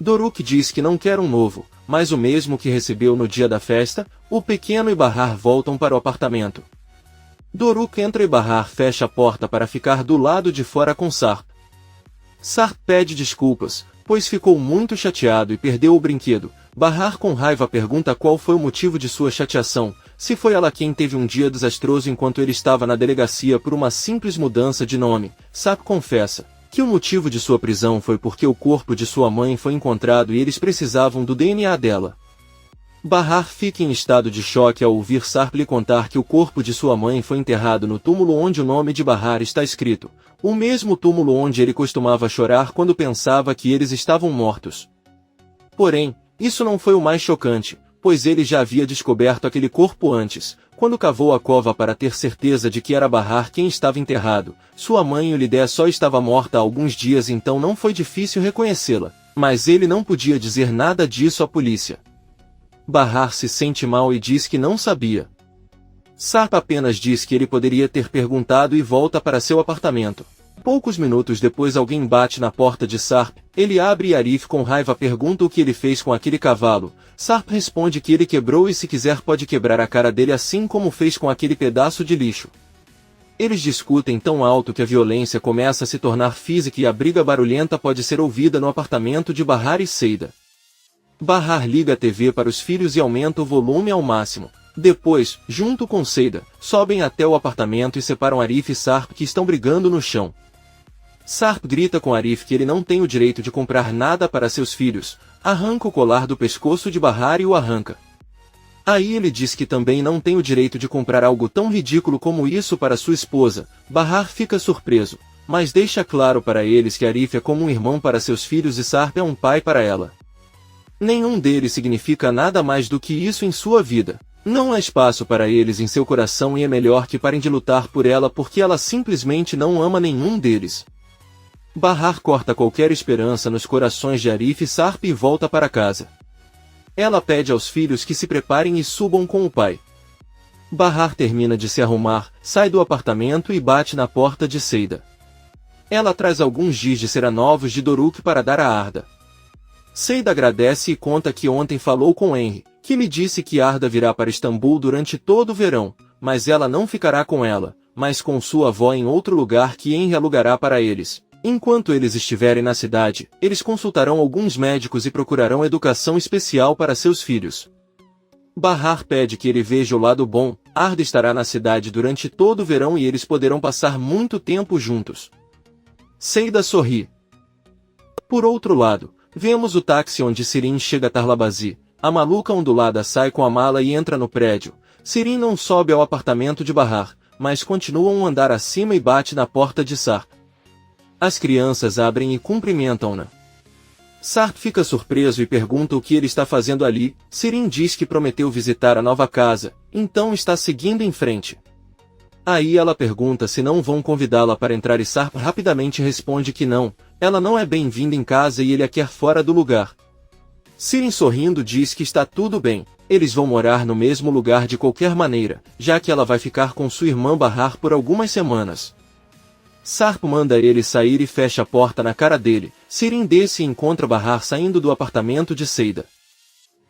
A: Doruk diz que não quer um novo, mas o mesmo que recebeu no dia da festa. O pequeno e Bahar voltam para o apartamento. Doruk entra e Bahar fecha a porta para ficar do lado de fora com Sarp. Sarp pede desculpas, pois ficou muito chateado e perdeu o brinquedo. Bahar com raiva pergunta qual foi o motivo de sua chateação, se foi ela quem teve um dia desastroso enquanto ele estava na delegacia por uma simples mudança de nome. Sarp confessa que o motivo de sua prisão foi porque o corpo de sua mãe foi encontrado e eles precisavam do DNA dela. Bahar fica em estado de choque ao ouvir Sarp lhe contar que o corpo de sua mãe foi enterrado no túmulo onde o nome de Bahar está escrito, o mesmo túmulo onde ele costumava chorar quando pensava que eles estavam mortos. Porém, isso não foi o mais chocante, pois ele já havia descoberto aquele corpo antes, quando cavou a cova para ter certeza de que era Bahar quem estava enterrado. Sua mãe Ulidé só estava morta há alguns dias, então não foi difícil reconhecê-la, mas ele não podia dizer nada disso à polícia. Bahar se sente mal e diz que não sabia. Sarp apenas diz que ele poderia ter perguntado e volta para seu apartamento. Poucos minutos depois alguém bate na porta de Sarp, ele abre e Arif com raiva pergunta o que ele fez com aquele cavalo. Sarp responde que ele quebrou e se quiser pode quebrar a cara dele assim como fez com aquele pedaço de lixo. Eles discutem tão alto que a violência começa a se tornar física e a briga barulhenta pode ser ouvida no apartamento de Bahar e Seida. Bahar liga a TV para os filhos e aumenta o volume ao máximo. Depois, junto com Seida, sobem até o apartamento e separam Arif e Sarp que estão brigando no chão. Sarp grita com Arif que ele não tem o direito de comprar nada para seus filhos, arranca o colar do pescoço de Bahar e o arranca. Aí ele diz que também não tem o direito de comprar algo tão ridículo como isso para sua esposa. Bahar fica surpreso, mas deixa claro para eles que Arif é como um irmão para seus filhos e Sarp é um pai para ela. Nenhum deles significa nada mais do que isso em sua vida. Não há espaço para eles em seu coração e é melhor que parem de lutar por ela porque ela simplesmente não ama nenhum deles. Bahar corta qualquer esperança nos corações de Arif e Sarp e volta para casa. Ela pede aos filhos que se preparem e subam com o pai. Bahar termina de se arrumar, sai do apartamento e bate na porta de Seida. Ela traz alguns giz de cera novos de Doruk para dar a Arda. Seida agradece e conta que ontem falou com Henry, que lhe disse que Arda virá para Istambul durante todo o verão, mas ela não ficará com ela, mas com sua avó em outro lugar que Henry alugará para eles. Enquanto eles estiverem na cidade, eles consultarão alguns médicos e procurarão educação especial para seus filhos. Bahar pede que ele veja o lado bom. Arda estará na cidade durante todo o verão e eles poderão passar muito tempo juntos. Seida sorri. Por outro lado, vemos o táxi onde Sirin chega a Tarlabazi. A maluca ondulada sai com a mala e entra no prédio. Sirin não sobe ao apartamento de Bahar, mas continua um andar acima e bate na porta de Sarp. As crianças abrem e cumprimentam-na. Sarp fica surpreso e pergunta o que ele está fazendo ali. Sirin diz que prometeu visitar a nova casa, então está seguindo em frente. Aí ela pergunta se não vão convidá-la para entrar e Sarp rapidamente responde que não, ela não é bem-vinda em casa e ele a quer fora do lugar. Sirin sorrindo diz que está tudo bem, eles vão morar no mesmo lugar de qualquer maneira, já que ela vai ficar com sua irmã Bahar por algumas semanas. Sarp manda ele sair e fecha a porta na cara dele. Sirin desce e encontra Bahar saindo do apartamento de Seida.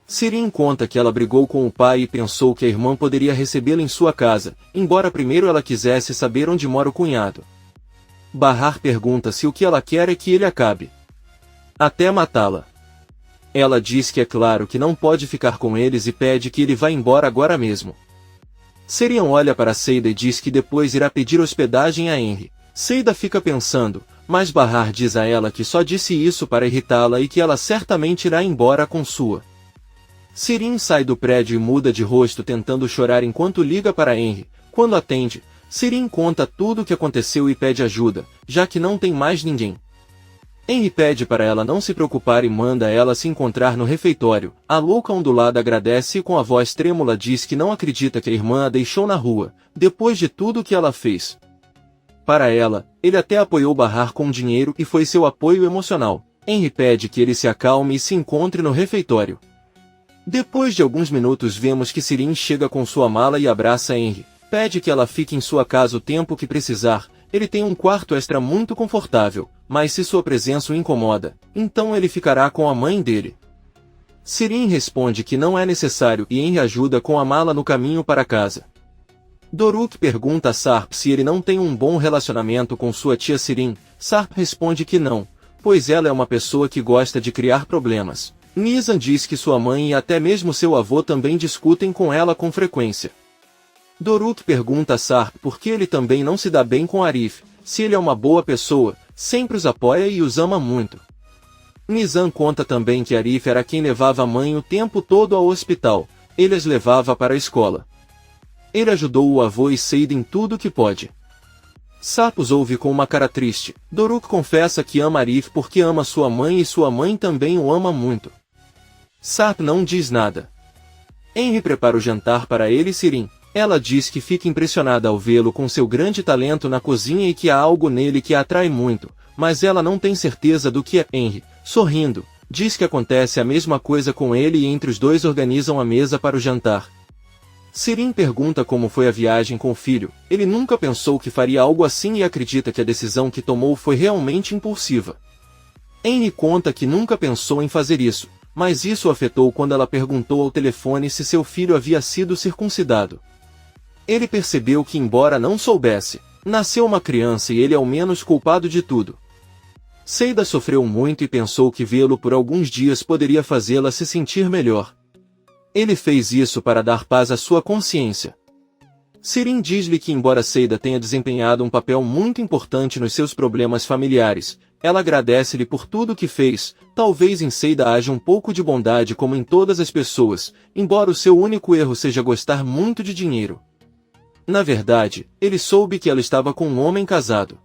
A: Sirin conta que ela brigou com o pai e pensou que a irmã poderia recebê-la em sua casa, embora primeiro ela quisesse saber onde mora o cunhado. Bahar pergunta se o que ela quer é que ele acabe até matá-la. Ela diz que é claro que não pode ficar com eles e pede que ele vá embora agora mesmo. Sirin olha para Seida e diz que depois irá pedir hospedagem a Henry. Seida fica pensando, mas Bahar diz a ela que só disse isso para irritá-la e que ela certamente irá embora com sua. Sirin sai do prédio e muda de rosto tentando chorar enquanto liga para Henry. Quando atende, Sirin conta tudo o que aconteceu e pede ajuda, já que não tem mais ninguém. Henry pede para ela não se preocupar e manda ela se encontrar no refeitório. A louca ondulada agradece e com a voz trêmula diz que não acredita que a irmã a deixou na rua, depois de tudo o que ela fez. Para ela, ele até apoiou Bahar com dinheiro e foi seu apoio emocional. Henry pede que ele se acalme e se encontre no refeitório. Depois de alguns minutos vemos que Sirin chega com sua mala e abraça Henry. Pede que ela fique em sua casa o tempo que precisar. Ele tem um quarto extra muito confortável, mas se sua presença o incomoda, então ele ficará com a mãe dele. Sirin responde que não é necessário e Henry ajuda com a mala no caminho para casa. Doruk pergunta a Sarp se ele não tem um bom relacionamento com sua tia Sirin. Sarp responde que não, pois ela é uma pessoa que gosta de criar problemas. Nizam diz que sua mãe e até mesmo seu avô também discutem com ela com frequência. Doruk pergunta a Sarp por que ele também não se dá bem com Arif, se ele é uma boa pessoa, sempre os apoia e os ama muito. Nizam conta também que Arif era quem levava a mãe o tempo todo ao hospital, ele as levava para a escola. Ele ajudou o avô e Seida em tudo que pode. Sarp os ouve com uma cara triste. Doruk confessa que ama Arif porque ama sua mãe e sua mãe também o ama muito. Sarp não diz nada. Henry prepara o jantar para ele e Sirin. Ela diz que fica impressionada ao vê-lo com seu grande talento na cozinha e que há algo nele que a atrai muito, mas ela não tem certeza do que é. Henry, sorrindo, diz que acontece a mesma coisa com ele e entre os dois organizam a mesa para o jantar. Sirin pergunta como foi a viagem com o filho. Ele nunca pensou que faria algo assim e acredita que a decisão que tomou foi realmente impulsiva. Henry conta que nunca pensou em fazer isso, mas isso o afetou quando ela perguntou ao telefone se seu filho havia sido circuncidado. Ele percebeu que, embora não soubesse, nasceu uma criança e ele é o menos culpado de tudo. Seida sofreu muito e pensou que vê-lo por alguns dias poderia fazê-la se sentir melhor. Ele fez isso para dar paz à sua consciência. Sirin diz-lhe que embora Seida tenha desempenhado um papel muito importante nos seus problemas familiares, ela agradece-lhe por tudo que fez. Talvez em Seida haja um pouco de bondade como em todas as pessoas, embora o seu único erro seja gostar muito de dinheiro. Na verdade, ele soube que ela estava com um homem casado.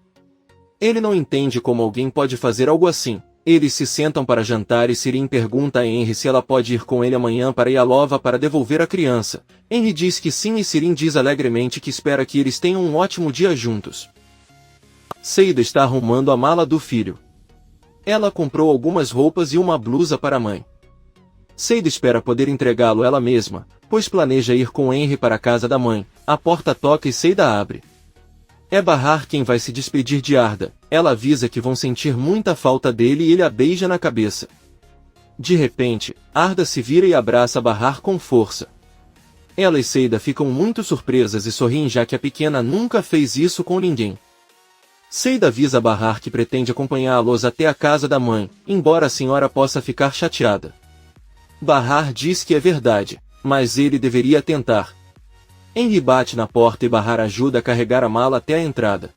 A: Ele não entende como alguém pode fazer algo assim. Eles se sentam para jantar e Sirin pergunta a Henry se ela pode ir com ele amanhã para Yalova para devolver a criança. Henry diz que sim e Sirin diz alegremente que espera que eles tenham um ótimo dia juntos. Seida está arrumando a mala do filho. Ela comprou algumas roupas e uma blusa para a mãe. Seida espera poder entregá-lo ela mesma, pois planeja ir com Henry para a casa da mãe. A porta toca e Seida abre. É Bahar quem vai se despedir de Arda. Ela avisa que vão sentir muita falta dele e ele a beija na cabeça. De repente, Arda se vira e abraça Bahar com força. Ela e Seida ficam muito surpresas e sorriem já que a pequena nunca fez isso com ninguém. Seida avisa Bahar que pretende acompanhá-los até a casa da mãe, embora a senhora possa ficar chateada. Bahar diz que é verdade, mas ele deveria tentar. Henry bate na porta e Bahar ajuda a carregar a mala até a entrada.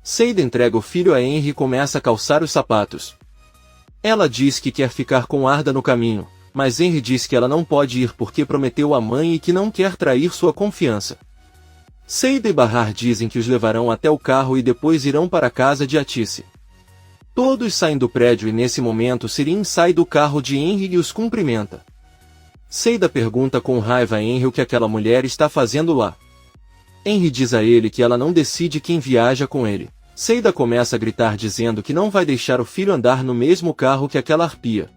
A: Seida entrega o filho a Henry e começa a calçar os sapatos. Ela diz que quer ficar com Arda no caminho, mas Henry diz que ela não pode ir porque prometeu à mãe e que não quer trair sua confiança. Seida e Bahar dizem que os levarão até o carro e depois irão para a casa de Atice. Todos saem do prédio e nesse momento Sirin sai do carro de Henry e os cumprimenta. Seida pergunta com raiva a Henry o que aquela mulher está fazendo lá. Henry diz a ele que ela não decide quem viaja com ele. Seida começa a gritar dizendo que não vai deixar o filho andar no mesmo carro que aquela arpia.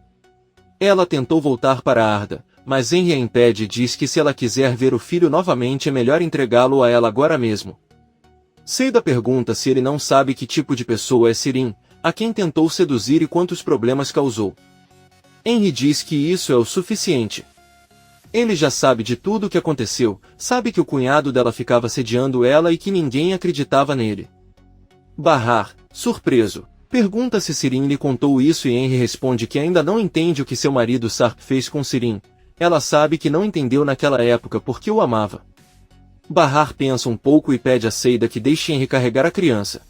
A: Ela tentou voltar para Arda, mas Henry a impede e diz que se ela quiser ver o filho novamente é melhor entregá-lo a ela agora mesmo. Seida pergunta se ele não sabe que tipo de pessoa é Sirin, a quem tentou seduzir e quantos problemas causou. Henry diz que isso é o suficiente. Ele já sabe de tudo o que aconteceu, sabe que o cunhado dela ficava sediando ela e que ninguém acreditava nele. Bahar, surpreso, pergunta se Sirin lhe contou isso e Henry responde que ainda não entende o que seu marido Sarp fez com Sirin. Ela sabe que não entendeu naquela época porque o amava. Bahar pensa um pouco e pede a Seida que deixe Henry carregar a criança.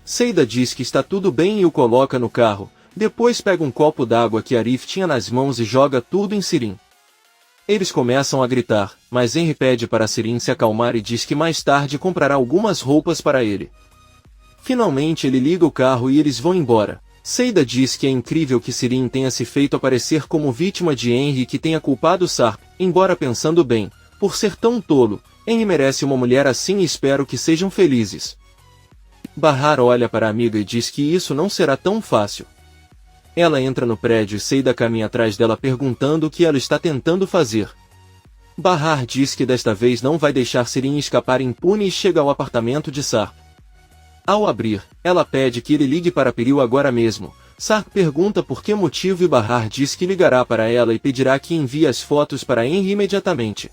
A: Seida diz que está tudo bem e o coloca no carro, depois pega um copo d'água que Arif tinha nas mãos e joga tudo em Sirin. Eles começam a gritar, mas Henry pede para Sirin se acalmar e diz que mais tarde comprará algumas roupas para ele. Finalmente ele liga o carro e eles vão embora. Seida diz que é incrível que Sirin tenha se feito aparecer como vítima de Henry e que tenha culpado Sarp, embora pensando bem, por ser tão tolo, Henry merece uma mulher assim e espero que sejam felizes. Bahar olha para a amiga e diz que isso não será tão fácil. Ela entra no prédio e Seida caminha atrás dela perguntando o que ela está tentando fazer. Bahar diz que desta vez não vai deixar Sirin escapar impune e chega ao apartamento de Sarp. Ao abrir, ela pede que ele ligue para Peril agora mesmo. Sarp pergunta por que motivo e Bahar diz que ligará para ela e pedirá que envie as fotos para Henry imediatamente.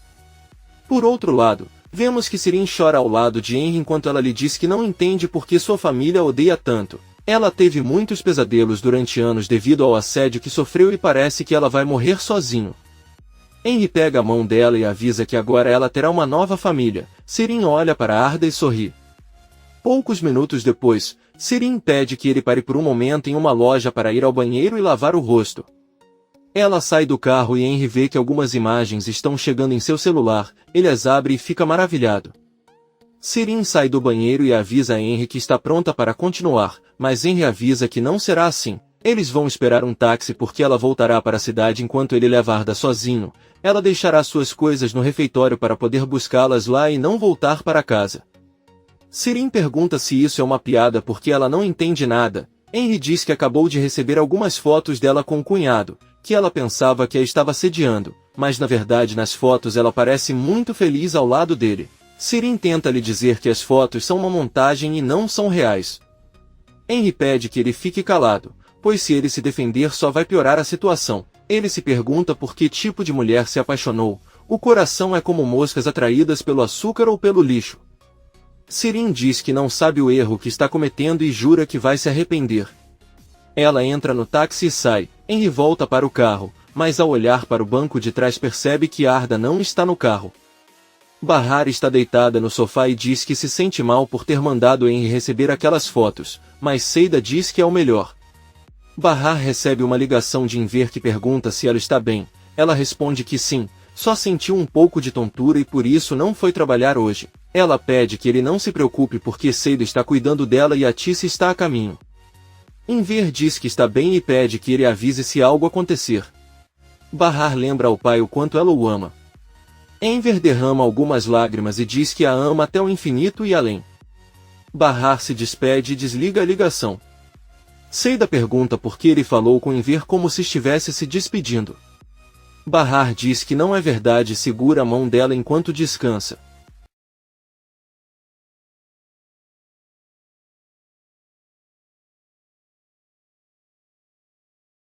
A: Por outro lado, vemos que Sirin chora ao lado de Henry enquanto ela lhe diz que não entende por que sua família a odeia tanto. Ela teve muitos pesadelos durante anos devido ao assédio que sofreu e parece que ela vai morrer sozinho. Henry pega a mão dela e avisa que agora ela terá uma nova família. Sirin olha para Arda e sorri. Poucos minutos depois, Sirin pede que ele pare por um momento em uma loja para ir ao banheiro e lavar o rosto. Ela sai do carro e Henry vê que algumas imagens estão chegando em seu celular, ele as abre e fica maravilhado. Sirin sai do banheiro e avisa a Henry que está pronta para continuar, mas Henry avisa que não será assim. Eles vão esperar um táxi porque ela voltará para a cidade enquanto ele leva Arda sozinho. Ela deixará suas coisas no refeitório para poder buscá-las lá e não voltar para casa. Sirin pergunta se isso é uma piada porque ela não entende nada. Henry diz que acabou de receber algumas fotos dela com o cunhado, que ela pensava que a estava assediando, mas na verdade nas fotos ela parece muito feliz ao lado dele. Sirin tenta lhe dizer que as fotos são uma montagem e não são reais. Henry pede que ele fique calado, pois se ele se defender só vai piorar a situação. Ele se pergunta por que tipo de mulher se apaixonou. O coração é como moscas atraídas pelo açúcar ou pelo lixo. Sirin diz que não sabe o erro que está cometendo e jura que vai se arrepender. Ela entra no táxi e sai. Henry volta para o carro, mas ao olhar para o banco de trás percebe que Arda não está no carro. Bahar está deitada no sofá e diz que se sente mal por ter mandado Henry receber aquelas fotos, mas Seida diz que é o melhor. Bahar recebe uma ligação de Enver que pergunta se ela está bem. Ela responde que sim, só sentiu um pouco de tontura e por isso não foi trabalhar hoje. Ela pede que ele não se preocupe porque Seida está cuidando dela e a Tissa está a caminho. Enver diz que está bem e pede que ele avise se algo acontecer. Bahar lembra ao pai o quanto ela o ama. Enver derrama algumas lágrimas e diz que a ama até o infinito e além. Bahar se despede e desliga a ligação. Seida pergunta por que ele falou com Enver como se estivesse se despedindo. Bahar diz que não é verdade e segura a mão dela enquanto descansa.